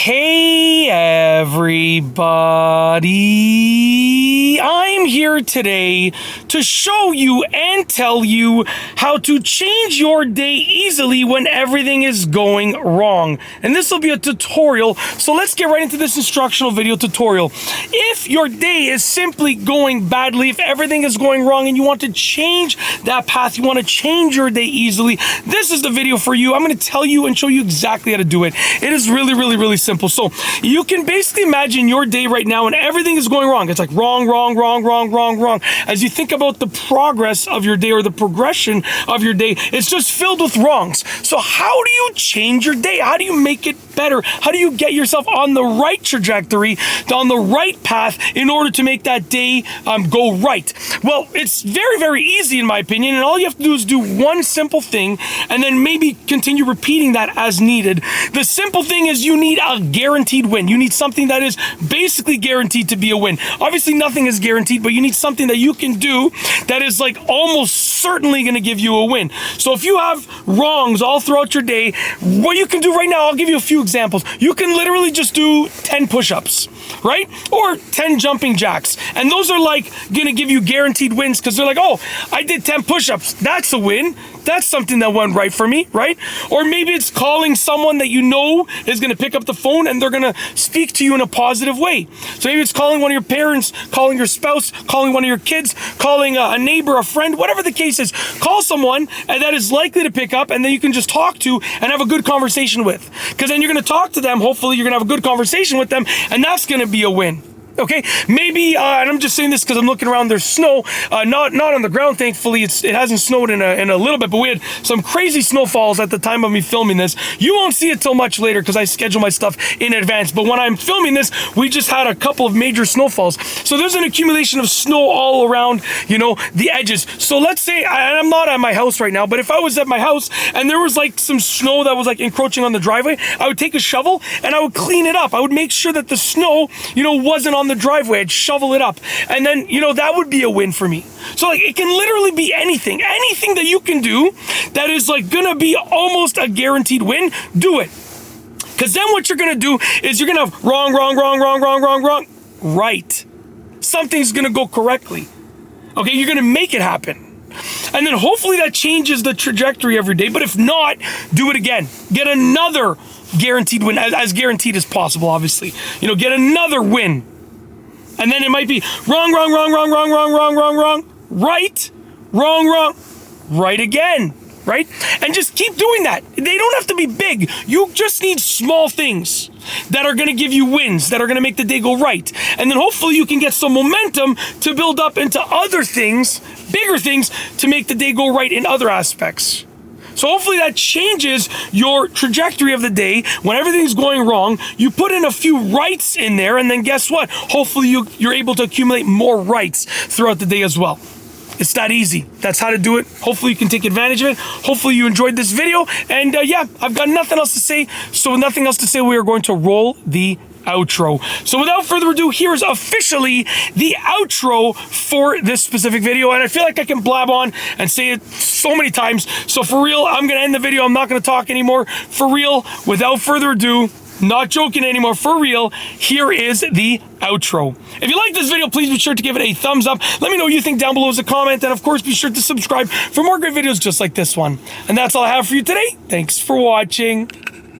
Hey everybody, I'm here today to show you and tell you how to change your day easily when everything is going wrong. And this will be a tutorial, so let's get right into this instructional video tutorial. If your day is simply going badly, if everything is going wrong and you want to change that path, you want to change your day easily, this is the video for you. I'm going to tell you and show you exactly how to do it. It is really simple. So you can basically imagine your day right now and everything is going wrong. It's like wrong. As you think about the progress of your day or the progression of your day, it's just filled with wrongs. So how do you change your day? How do you make it better? How do you get yourself on the right trajectory, on the right path in order to make that day go right? Well, it's very easy in my opinion, and all you have to do is do one simple thing and then maybe continue repeating that as needed. The simple thing is you need a guaranteed win. You need something that is basically guaranteed to be a win. Obviously nothing is guaranteed, but you need something that you can do that is like almost certainly going to give you a win. So if you have wrongs all throughout your day, what you can do right now, I'll give you a few examples. You can literally just do 10 push-ups, right? Or 10 jumping jacks. And those are like going to give you guaranteed wins because they're like, oh, I did 10 push-ups. That's a win. That's something that went right for me, right? Or maybe it's calling someone that you know is going to pick up the phone and they're going to speak to you in a positive way. So maybe it's calling one of your parents, calling your spouse, calling one of your kids, calling a neighbor, a friend, whatever the case is. Call someone that is likely to pick up and then you can just talk to and have a good conversation with. Because then you're going to talk to them, hopefully you're going to have a good conversation with them, and that's going to be a win. Okay, maybe, and I'm just saying this because I'm looking around, there's snow, not on the ground, thankfully. It hasn't snowed in a little bit, but we had some crazy snowfalls at the time of me filming this. You won't see it till much later because I schedule my stuff in advance, but when I'm filming this, we just had a couple of major snowfalls. So there's an accumulation of snow all around, you know, the edges. So let's say, and I'm not at my house right now, but if I was at my house and there was like some snow that was like encroaching on the driveway, I would take a shovel and I would clean it up. I would make sure that the snow, you know, wasn't on the driveway. I'd shovel it up, and then, you know, that would be a win for me. So like, it can literally be anything that you can do that is like gonna be almost a guaranteed win. Do it, because then what you're gonna do is you're gonna have wrong, right. Something's gonna go correctly. Okay, you're gonna make it happen. And then hopefully that changes the trajectory of your day. But if not, do it again. Get another guaranteed win, as guaranteed as possible, obviously. You know, get another win. And then it might be wrong, right again, right? And just keep doing that. They don't have to be big. You just need small things that are going to give you wins, that are going to make the day go right. And then hopefully you can get some momentum to build up into other things, bigger things, to make the day go right in other aspects. So hopefully that changes your trajectory of the day. When everything's going wrong, you put in a few rights in there, and then guess what? Hopefully you're able to accumulate more rights throughout the day as well. It's that easy. That's how to do it. Hopefully you can take advantage of it. Hopefully you enjoyed this video. And yeah, I've got nothing else to say. So with nothing else to say, we are going to roll the outro. So without further ado, here's officially the outro for this specific video. And I feel like I can blab on and say it so many times. So for real, I'm going to end the video. I'm not going to talk anymore. For real, without further ado, not joking anymore, for real, here is the outro. If you like this video, please be sure to give it a thumbs up. Let me know what you think down below as a comment. And of course, be sure to subscribe for more great videos just like this one. And that's all I have for you today. Thanks for watching.